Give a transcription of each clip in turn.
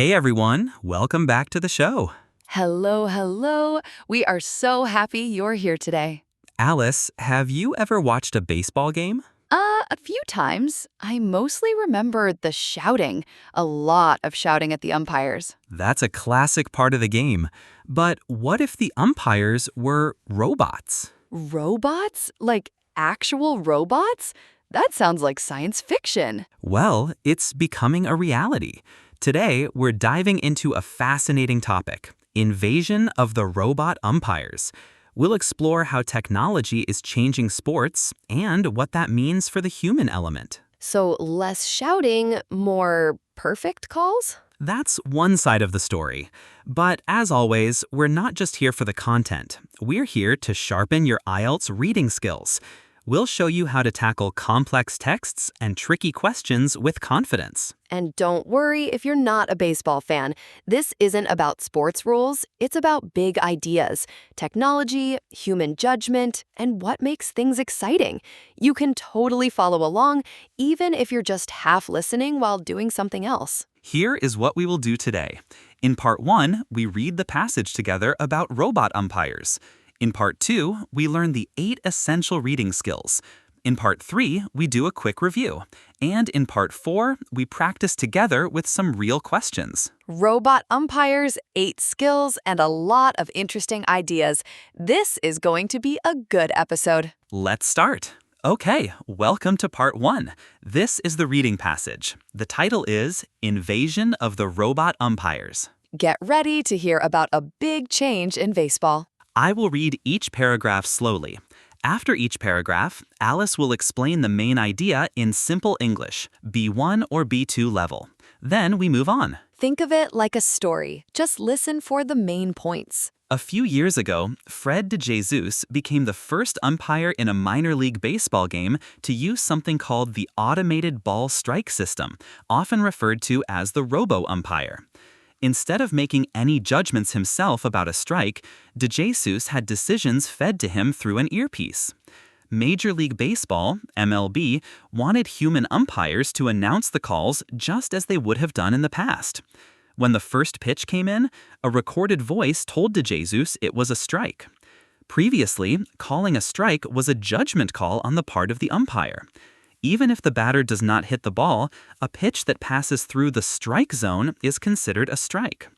Hey everyone, welcome back to the show. Hello, hello. We are so happy you're here today. Alice, have you ever watched a baseball game? A few times. I mostly remember the shouting. A lot of shouting at the umpires. That's a classic part of the game. But what if the umpires were robots? Robots? Like actual robots? That sounds like science fiction. Well, it's becoming a reality. Today, we're diving into a fascinating topic, invasion of the robot umpires. We'll explore how technology is changing sports and what that means for the human element. So less shouting, more perfect calls? That's one side of the story. But as always, we're not just here for the content. We're here to sharpen your IELTS reading skills. We'll show you how to tackle complex texts and tricky questions with confidence. And don't worry if you're not a baseball fan. This isn't about sports rules. It's about big ideas, technology, human judgment, and what makes things exciting. You can totally follow along, even if you're just half listening while doing something else. Here is what we will do today. In Part 1, we read the passage together about robot umpires. In Part 2, we learn the 8 essential reading skills. In Part 3, we do a quick review. And in Part 4, we practice together with some real questions. Robot umpires, 8 skills, and a lot of interesting ideas. This is going to be a good episode. Let's start. Okay, welcome to Part 1. This is the reading passage. The title is Invasion of the Robot Umpires. Get ready to hear about a big change in baseball. I will read each paragraph slowly. After each paragraph, Alice will explain the main idea in simple English, B1 or B2 level. Then we move on. Think of it like a story. Just listen for the main points. A few years ago, Fred DeJesus became the first umpire in a minor league baseball game to use something called the automated ball strike system, often referred to as the Robo Umpire. Instead of making any judgments himself about a strike, DeJesus had decisions fed to him through an earpiece. Major League Baseball, MLB, wanted human umpires to announce the calls just as they would have done in the past. When the first pitch came in, a recorded voice told DeJesus it was a strike. Previously, calling a strike was a judgment call on the part of the umpire. Even if the batter does not hit the ball, a pitch that passes through the strike zone is considered a strike.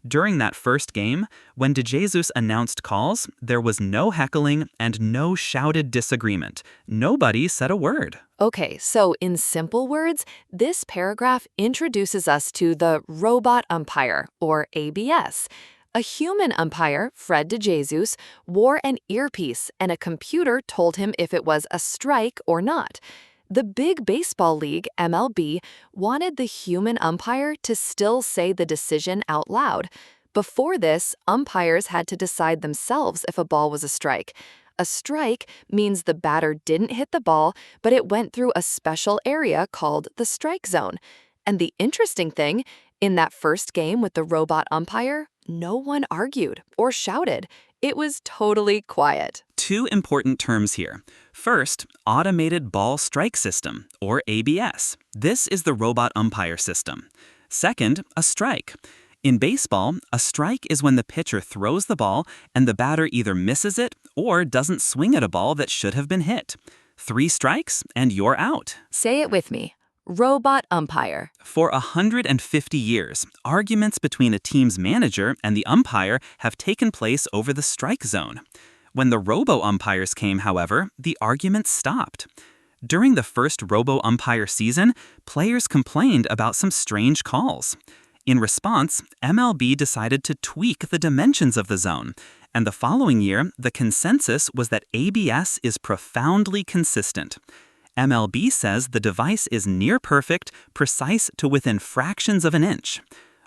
During that first game, when DeJesus announced calls, there was no heckling and no shouted disagreement. Nobody said a word. Okay, so in simple words, this paragraph introduces us to the robot umpire, or ABS. A human umpire, Fred DeJesus, wore an earpiece and a computer told him if it was a strike or not. The big baseball league, MLB, wanted the human umpire to still say the decision out loud. Before this, umpires had to decide themselves if a ball was a strike. A strike means the batter didn't hit the ball, but it went through a special area called the strike zone. And the interesting thing, in that first game with the robot umpire, no one argued or shouted. It was totally quiet. 2 important terms here. First, automated ball strike system, or ABS. This is the robot umpire system. Second, a strike. In baseball, a strike is when the pitcher throws the ball and the batter either misses it or doesn't swing at a ball that should have been hit. 3 strikes and you're out. Say it with me. Robot umpire. For 150 years, arguments between a team's manager and the umpire have taken place over the strike zone. When the robo-umpires came, however, the arguments stopped. During the first robo-umpire season, players complained about some strange calls. In response, MLB decided to tweak the dimensions of the zone, and the following year, the consensus was that ABS is profoundly consistent. MLB says the device is near perfect, precise to within fractions of an inch.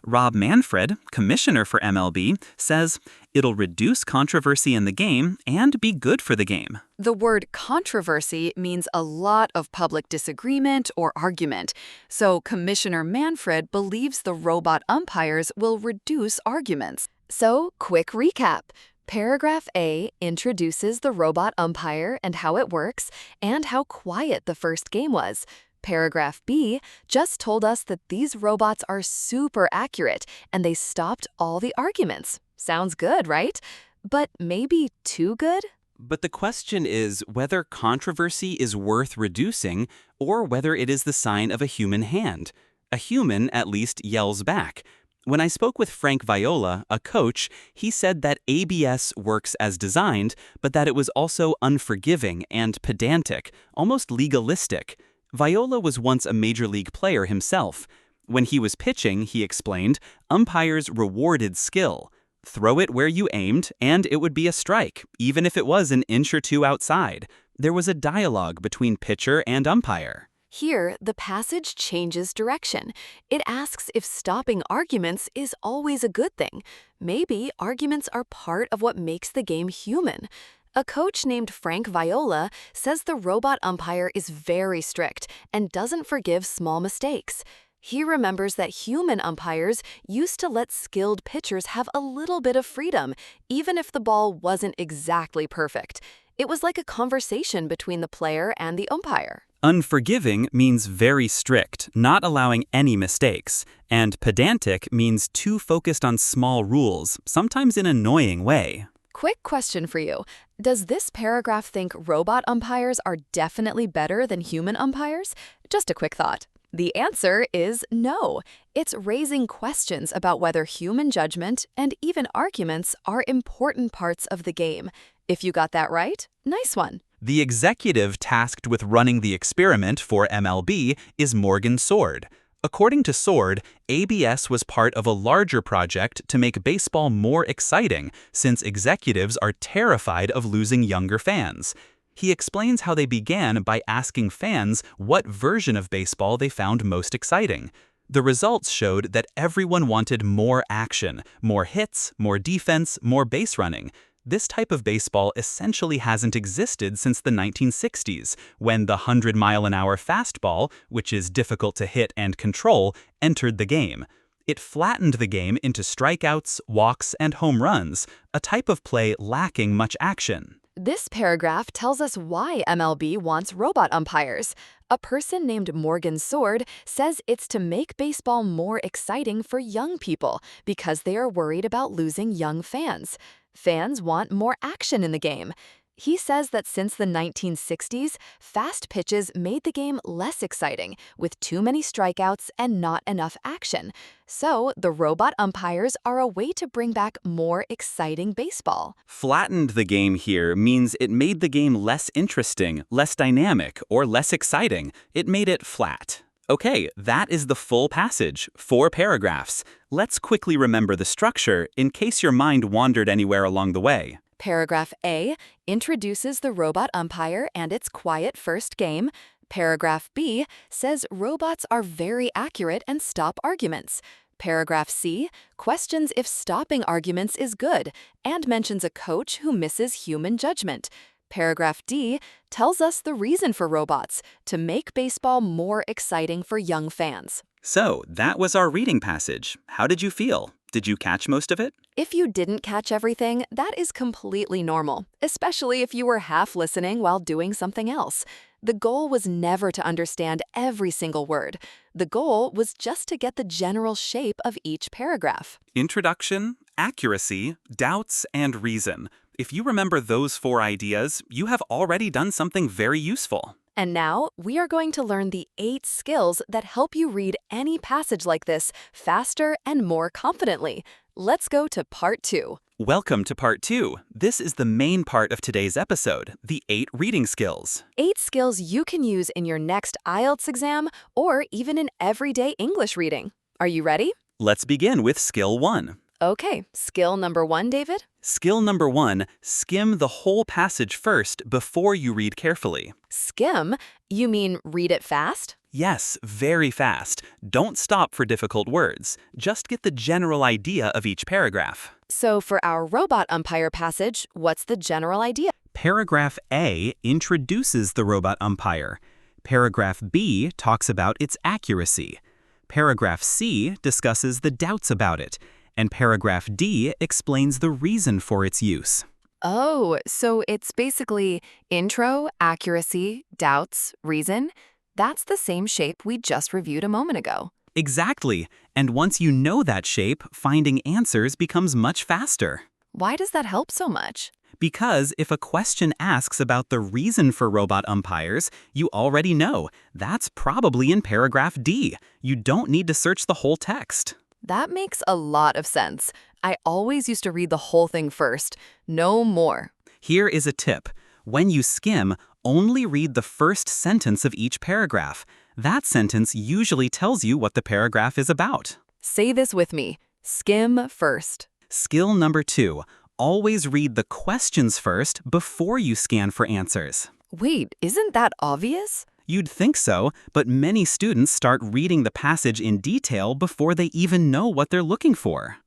Rob Manfred, commissioner for MLB, says it'll reduce controversy in the game and be good for the game. The word controversy means a lot of public disagreement or argument. So Commissioner Manfred believes the robot umpires will reduce arguments. So, quick recap. Paragraph A introduces the robot umpire and how it works, and how quiet the first game was. Paragraph B just told us that these robots are super accurate and they stopped all the arguments. Sounds good, right? But maybe too good? But the question is whether controversy is worth reducing or whether it is the sign of a human hand. A human at least yells back. When I spoke with Frank Viola, a coach, he said that ABS works as designed, but that it was also unforgiving and pedantic, almost legalistic. Viola was once a major league player himself. When he was pitching, he explained, umpires rewarded skill. Throw it where you aimed, and it would be a strike, even if it was an inch or two outside. There was a dialogue between pitcher and umpire. Here, the passage changes direction. It asks if stopping arguments is always a good thing. Maybe arguments are part of what makes the game human. A coach named Frank Viola says the robot umpire is very strict and doesn't forgive small mistakes. He remembers that human umpires used to let skilled pitchers have a little bit of freedom, even if the ball wasn't exactly perfect. It was like a conversation between the player and the umpire. Unforgiving means very strict, not allowing any mistakes. And pedantic means too focused on small rules, sometimes in an annoying way. Quick question for you. Does this paragraph think robot umpires are definitely better than human umpires? Just a quick thought. The answer is no. It's raising questions about whether human judgment and even arguments are important parts of the game. If you got that right, nice one. The executive tasked with running the experiment for MLB is Morgan Sword. According to Sword, ABS was part of a larger project to make baseball more exciting, since executives are terrified of losing younger fans. He explains how they began by asking fans what version of baseball they found most exciting. The results showed that everyone wanted more action, more hits, more defense, more base running. This type of baseball essentially hasn't existed since the 1960s, when the 100-mile-an-hour fastball, which is difficult to hit and control, entered the game. It flattened the game into strikeouts, walks, and home runs, a type of play lacking much action. This paragraph tells us why MLB wants robot umpires. A person named Morgan Sword says it's to make baseball more exciting for young people because they are worried about losing young fans. Fans want more action in the game. He says that since the 1960s, fast pitches made the game less exciting, with too many strikeouts and not enough action. So, the robot umpires are a way to bring back more exciting baseball. Flattened the game here means it made the game less interesting, less dynamic, or less exciting. It made it flat. Okay, that is the full passage, 4 paragraphs. Let's quickly remember the structure in case your mind wandered anywhere along the way. Paragraph A introduces the robot umpire and its quiet first game. Paragraph B says robots are very accurate and stop arguments. Paragraph C questions if stopping arguments is good and mentions a coach who misses human judgment. Paragraph D tells us the reason for robots, to make baseball more exciting for young fans. So, that was our reading passage. How did you feel? Did you catch most of it? If you didn't catch everything, that is completely normal, especially if you were half listening while doing something else. The goal was never to understand every single word. The goal was just to get the general shape of each paragraph. Introduction, accuracy, doubts, and reason. If you remember those 4 ideas, you have already done something very useful. And now, we are going to learn the 8 skills that help you read any passage like this faster and more confidently. Let's go to part 2. Welcome to part 2. This is the main part of today's episode, the 8 reading skills. 8 skills you can use in your next IELTS exam or even in everyday English reading. Are you ready? Let's begin with skill 1. Okay, skill number 1, David? Skill number 1, skim the whole passage first before you read carefully. Skim? You mean read it fast? Yes, very fast. Don't stop for difficult words. Just get the general idea of each paragraph. So for our robot umpire passage, what's the general idea? Paragraph A introduces the robot umpire. Paragraph B talks about its accuracy. Paragraph C discusses the doubts about it. And paragraph D explains the reason for its use. Oh, so it's basically intro, accuracy, doubts, reason. That's the same shape we just reviewed a moment ago. Exactly. And once you know that shape, finding answers becomes much faster. Why does that help so much? Because if a question asks about the reason for robot umpires, you already know. That's probably in paragraph D. You don't need to search the whole text. That makes a lot of sense. I always used to read the whole thing first. No more. Here is a tip. When you skim, only read the first sentence of each paragraph. That sentence usually tells you what the paragraph is about. Say this with me. Skim first. Skill number 2. Always read the questions first before you scan for answers. Wait, isn't that obvious? You'd think so, but many students start reading the passage in detail before they even know what they're looking for.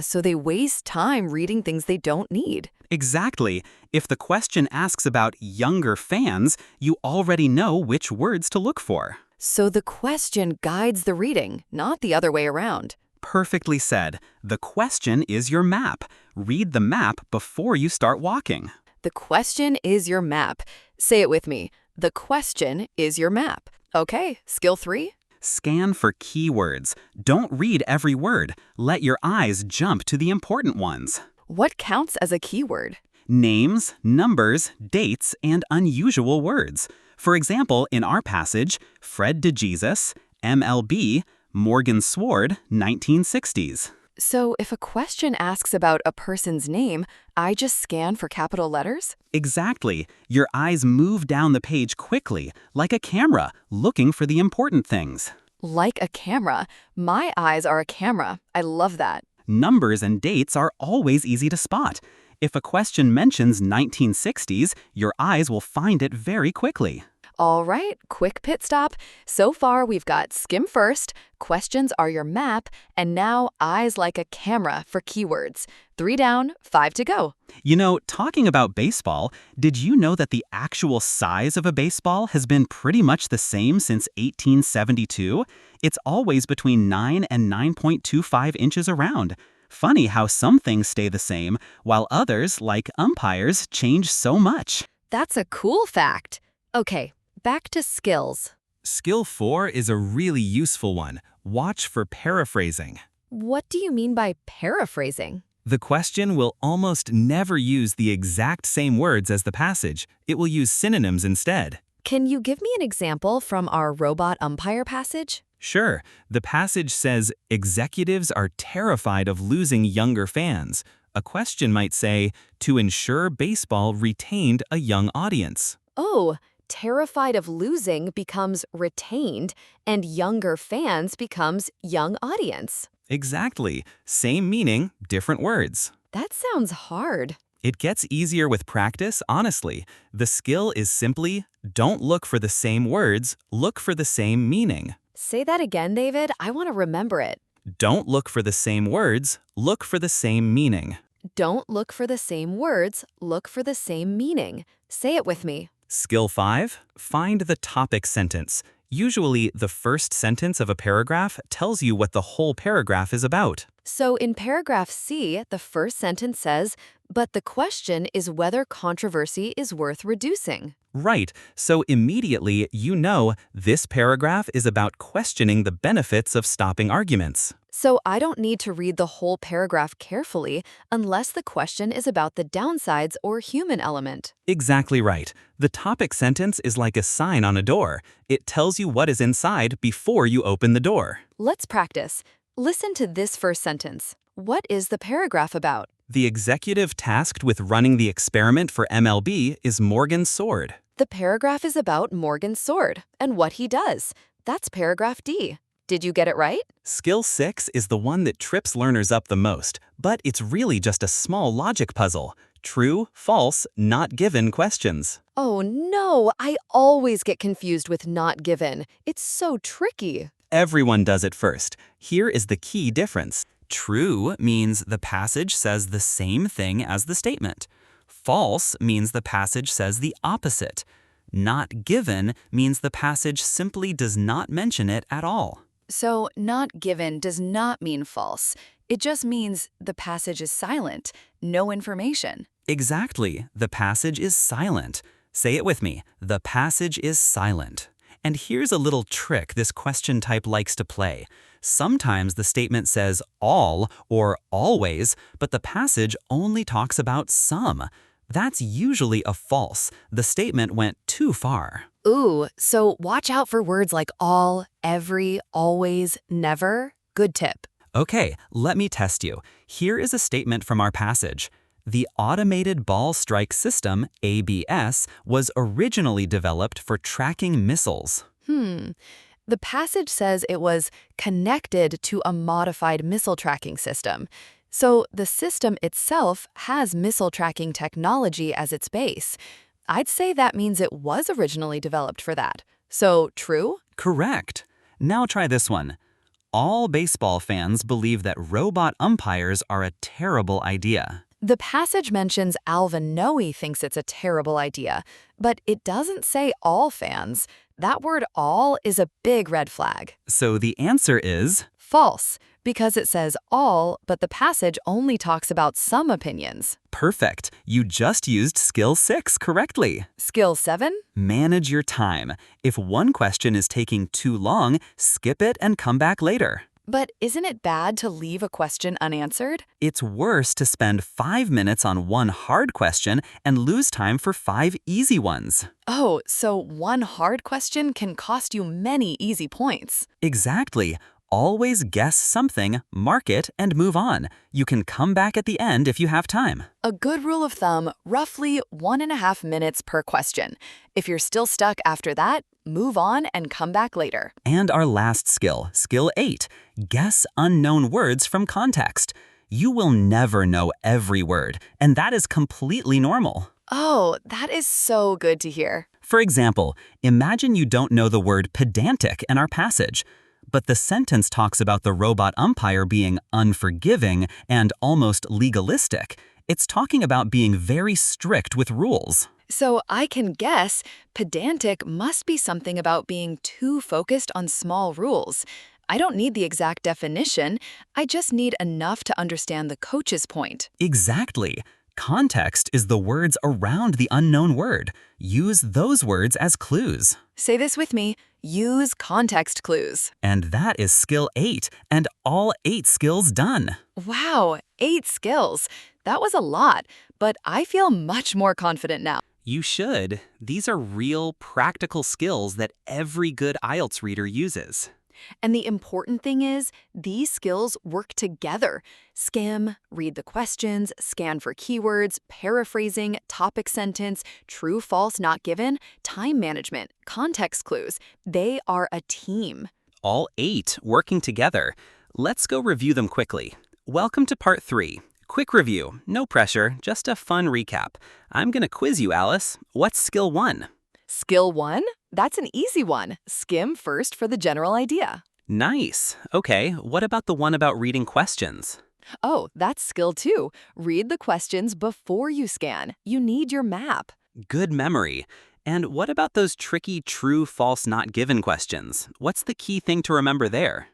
So they waste time reading things they don't need. Exactly. If the question asks about younger fans, you already know which words to look for. So the question guides the reading, not the other way around. Perfectly said. The question is your map. Read the map before you start walking. The question is your map. Say it with me. The question is your map. Okay, skill 3? Scan for keywords. Don't read every word. Let your eyes jump to the important ones. What counts as a keyword? Names, numbers, dates, and unusual words. For example, in our passage, Fred DeJesus, MLB, Morgan Sword, 1960s. So if a question asks about a person's name, I just scan for capital letters? Exactly. Your eyes move down the page quickly, like a camera, looking for the important things. Like a camera. My eyes are a camera. I love that. Numbers and dates are always easy to spot. If a question mentions 1960s, your eyes will find it very quickly. All right, quick pit stop. So far, we've got skim first, questions are your map, and now eyes like a camera for keywords. 3 down, 5 to go. You know, talking about baseball, did you know that the actual size of a baseball has been pretty much the same since 1872? It's always between 9 and 9.25 inches around. Funny how some things stay the same, while others, like umpires, change so much. That's a cool fact. Okay, back to skills. Skill 4 is a really useful one. Watch for paraphrasing. What do you mean by paraphrasing? The question will almost never use the exact same words as the passage. It will use synonyms instead. Can you give me an example from our robot umpire passage? Sure, the passage says, executives are terrified of losing younger fans. A question might say, to ensure baseball retained a young audience. Oh, terrified of losing becomes retained, and younger fans becomes young audience. Exactly. Same meaning, different words. That sounds hard. It gets easier with practice, honestly. The skill is simply, don't look for the same words, look for the same meaning. Say that again, David. I want to remember it. Don't look for the same words, look for the same meaning. Don't look for the same words, look for the same meaning. Say it with me. Skill 5, find the topic sentence. Usually, the first sentence of a paragraph tells you what the whole paragraph is about. So in paragraph C, the first sentence says, but the question is whether controversy is worth reducing. Right, so immediately you know this paragraph is about questioning the benefits of stopping arguments. So I don't need to read the whole paragraph carefully unless the question is about the downsides or human element. Exactly right. The topic sentence is like a sign on a door. It tells you what is inside before you open the door. Let's practice. Listen to this first sentence. What is the paragraph about? The executive tasked with running the experiment for MLB is Morgan Sword. The paragraph is about Morgan Sword and what he does. That's paragraph D. Did you get it right? Skill 6 is the one that trips learners up the most, but it's really just a small logic puzzle. True, false, not given questions. Oh no, I always get confused with not given. It's so tricky. Everyone does it first. Here is the key difference. True means the passage says the same thing as the statement. False means the passage says the opposite. Not given means the passage simply does not mention it at all. So not given does not mean false. It just means the passage is silent, no information. Exactly. The passage is silent. Say it with me. The passage is silent. And here's a little trick this question type likes to play. Sometimes the statement says all or always, but the passage only talks about some. That's usually a false. The statement went too far. Ooh, so watch out for words like all, every, always, never. Good tip. Okay, let me test you. Here is a statement from our passage. The Automated Ball Strike System, ABS, was originally developed for tracking missiles. The passage says it was connected to a modified missile tracking system. So the system itself has missile tracking technology as its base. I'd say that means it was originally developed for that. So, true? Correct. Now try this one. All baseball fans believe that robot umpires are a terrible idea. The passage mentions Alvin Noe thinks it's a terrible idea, but it doesn't say all fans. That word all is a big red flag. So the answer is False, because it says all, but the passage only talks about some opinions. perfect. You just used skill 6 correctly. Skill 7? Manage your time. If one question is taking too long, skip it and come back later. But isn't it bad to leave a question unanswered? It's worse to spend 5 minutes on one hard question and lose time for 5 easy ones. Oh, so one hard question can cost you many easy points. Exactly. Always guess something, mark it, and move on. You can come back at the end if you have time. A good rule of thumb, roughly 1.5 minutes per question. If you're still stuck after that, move on and come back later. And our last skill, skill 8, guess unknown words from context. You will never know every word, and that is completely normal. Oh, that is so good to hear. For example, imagine you don't know the word pedantic in our passage, but the sentence talks about the robot umpire being unforgiving and almost legalistic. It's talking about being very strict with rules. So I can guess pedantic must be something about being too focused on small rules. I don't need the exact definition. I just need enough to understand the coach's point. Exactly. Context is the words around the unknown word. Use those words as clues. Say this with me. Use context clues. And that is skill 8, and all 8 skills done. Wow, 8 skills. That was a lot, but I feel much more confident now. You should. These are real, practical skills that every good IELTS reader uses. And the important thing is, these skills work together. Skim, read the questions, scan for keywords, paraphrasing, topic sentence, true, false, not given, time management, context clues. They are a team. All 8 working together. Let's go review them quickly. Welcome to part 3. Quick review. No pressure, just a fun recap. I'm going to quiz you, Alice. What's skill 1? Skill 1? That's an easy one. Skim first for the general idea. Nice. Okay, what about the one about reading questions? Oh, that's skill 2. Read the questions before you scan. You need your map. Good memory. And what about those tricky true, false, not given questions? What's the key thing to remember there?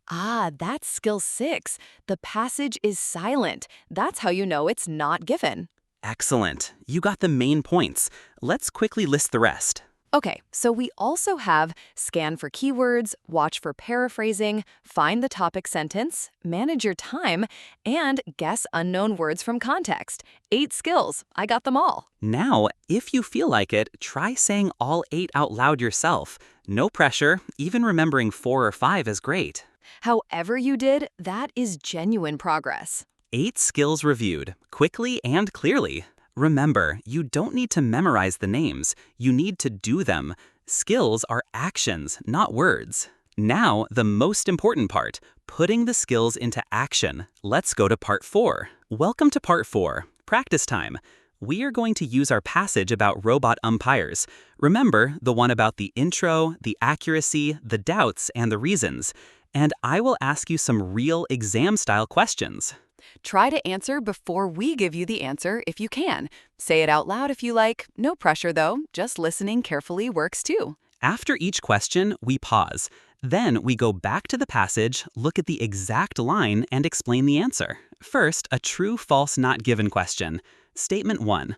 Ah, that's skill 6. The passage is silent. That's how you know it's not given. Excellent. You got the main points. Let's quickly list the rest. Okay, so we also have scan for keywords, watch for paraphrasing, find the topic sentence, manage your time, and guess unknown words from context. 8 skills. I got them all. Now, if you feel like it, try saying all 8 out loud yourself. No pressure. Even remembering 4 or 5 is great. However you did, that is genuine progress. 8 skills reviewed, quickly and clearly. Remember, you don't need to memorize the names. You need to do them. Skills are actions, not words. Now, the most important part, putting the skills into action. Let's go to part 4. Welcome to part 4, practice time. We are going to use our passage about robot umpires. Remember, the one about the intro, the accuracy, the doubts, and the reasons. And I will ask you some real exam-style questions. Try to answer before we give you the answer if you can. Say it out loud if you like. No pressure though, just listening carefully works too. After each question, we pause. Then we go back to the passage, look at the exact line, and explain the answer. First, a true, false, not given question. Statement 1.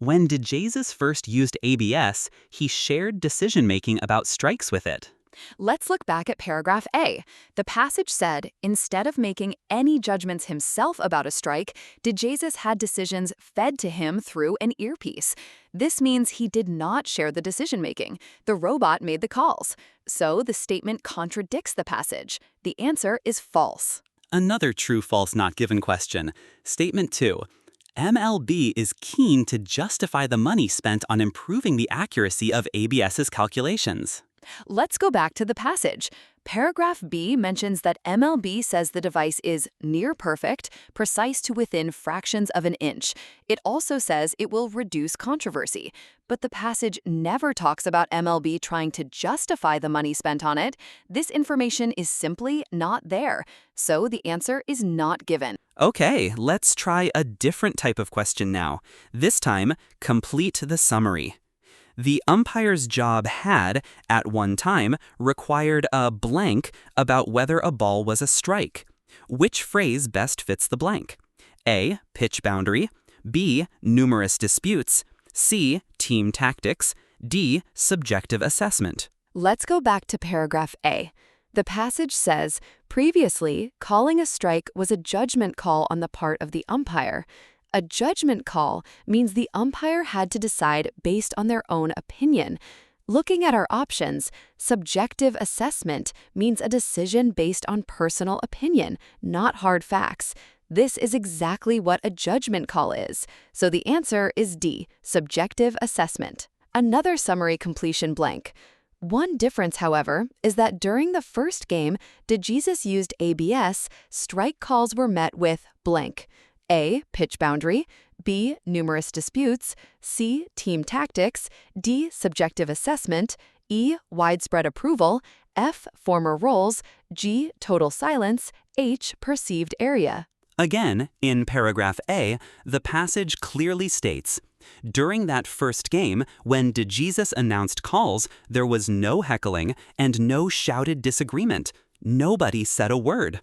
When DeJesus first used ABS, he shared decision-making about strikes with it. Let's look back at paragraph A. The passage said, instead of making any judgments himself about a strike, DeJesus had decisions fed to him through an earpiece. This means he did not share the decision-making. The robot made the calls. So the statement contradicts the passage. The answer is false. Another true-false not given question. Statement 2. MLB is keen to justify the money spent on improving the accuracy of ABS's calculations. Let's go back to the passage. Paragraph B mentions that MLB says the device is near perfect, precise to within fractions of an inch. It also says it will reduce controversy. But the passage never talks about MLB trying to justify the money spent on it. This information is simply not there. So the answer is not given. Okay, let's try a different type of question now. This time, complete the summary. The umpire's job had, at one time, required a blank about whether a ball was a strike. Which phrase best fits the blank? A. Pitch boundary. B. Numerous disputes. C. Team tactics. D. Subjective assessment. Let's go back to paragraph A. The passage says, previously, calling a strike was a judgment call on the part of the umpire. A judgment call means the umpire had to decide based on their own opinion. Looking at our options, subjective assessment means a decision based on personal opinion, not hard facts. This is exactly what a judgment call is. So the answer is D, subjective assessment. Another summary completion blank. One difference, however, is that during the first game, DeJesus used ABS, strike calls were met with blank. A. Pitch boundary. B. Numerous disputes. C. Team tactics. D. Subjective assessment. E. Widespread approval. F. Former roles. G. Total silence. H. Perceived area. Again, in paragraph A, the passage clearly states, during that first game, when DeJesus announced calls, there was no heckling and no shouted disagreement. Nobody said a word.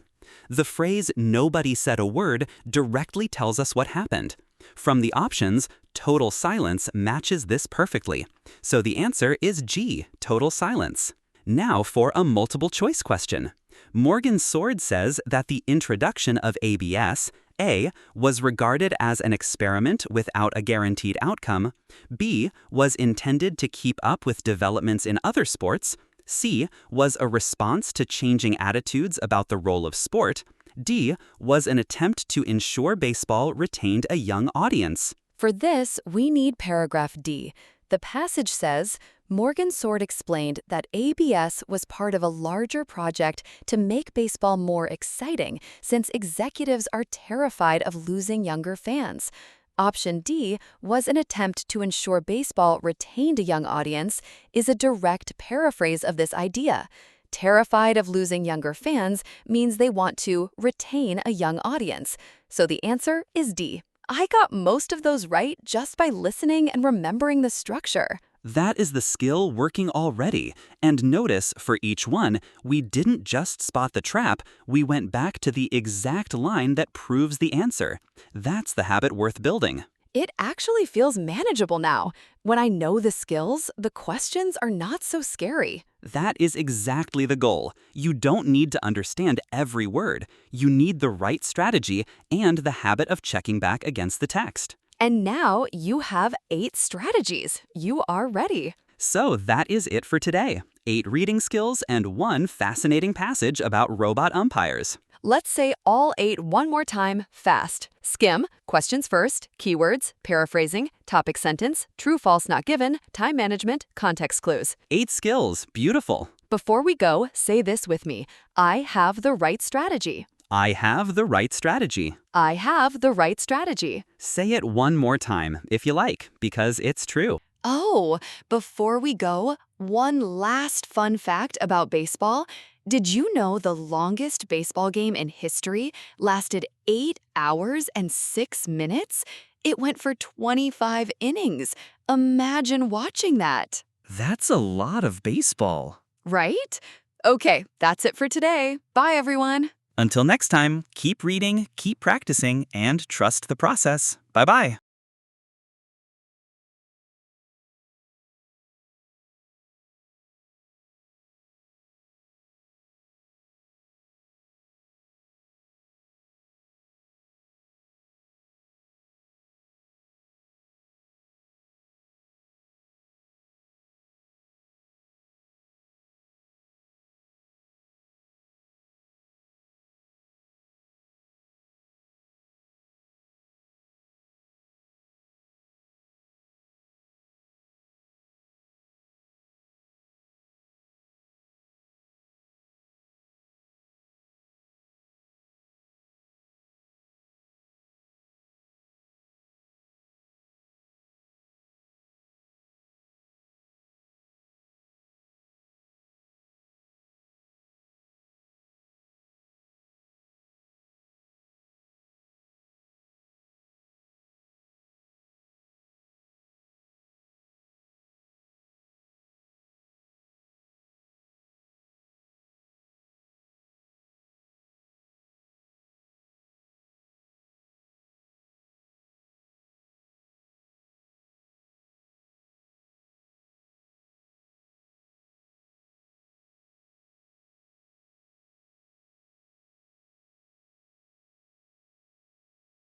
The phrase, nobody said a word, directly tells us what happened. From the options, total silence matches this perfectly. So the answer is G, total silence. Now for a multiple choice question. Morgan Sword says that the introduction of ABS, A, was regarded as an experiment without a guaranteed outcome, B, was intended to keep up with developments in other sports, C, was a response to changing attitudes about the role of sport, D, was an attempt to ensure baseball retained a young audience. For this, we need paragraph D. The passage says, Morgan Sword explained that ABS was part of a larger project to make baseball more exciting, since executives are terrified of losing younger fans. Option D was an attempt to ensure baseball retained a young audience is a direct paraphrase of this idea. Terrified of losing younger fans means they want to retain a young audience. So the answer is D. I got most of those right just by listening and remembering the structure. That is the skill working already. And notice, for each one, we didn't just spot the trap, we went back to the exact line that proves the answer. That's the habit worth building. It actually feels manageable now. When I know the skills, the questions are not so scary. That is exactly the goal. You don't need to understand every word. You need the right strategy and the habit of checking back against the text. And now you have 8 strategies. You are ready. So that is it for today. 8 reading skills and 1 fascinating passage about robot umpires. Let's say all 8 one more time, fast. Skim, questions first, keywords, paraphrasing, topic sentence, true, false, not given, time management, context clues. 8 skills, beautiful. Before we go, say this with me. I have the right strategy. I have the right strategy. I have the right strategy. Say it one more time, if you like, because it's true. Oh, before we go, one last fun fact about baseball. Did you know the longest baseball game in history lasted 8 hours and 6 minutes? It went for 25 innings. Imagine watching that. That's a lot of baseball. Right? Okay, that's it for today. Bye, everyone. Until next time, keep reading, keep practicing, and trust the process. Bye-bye.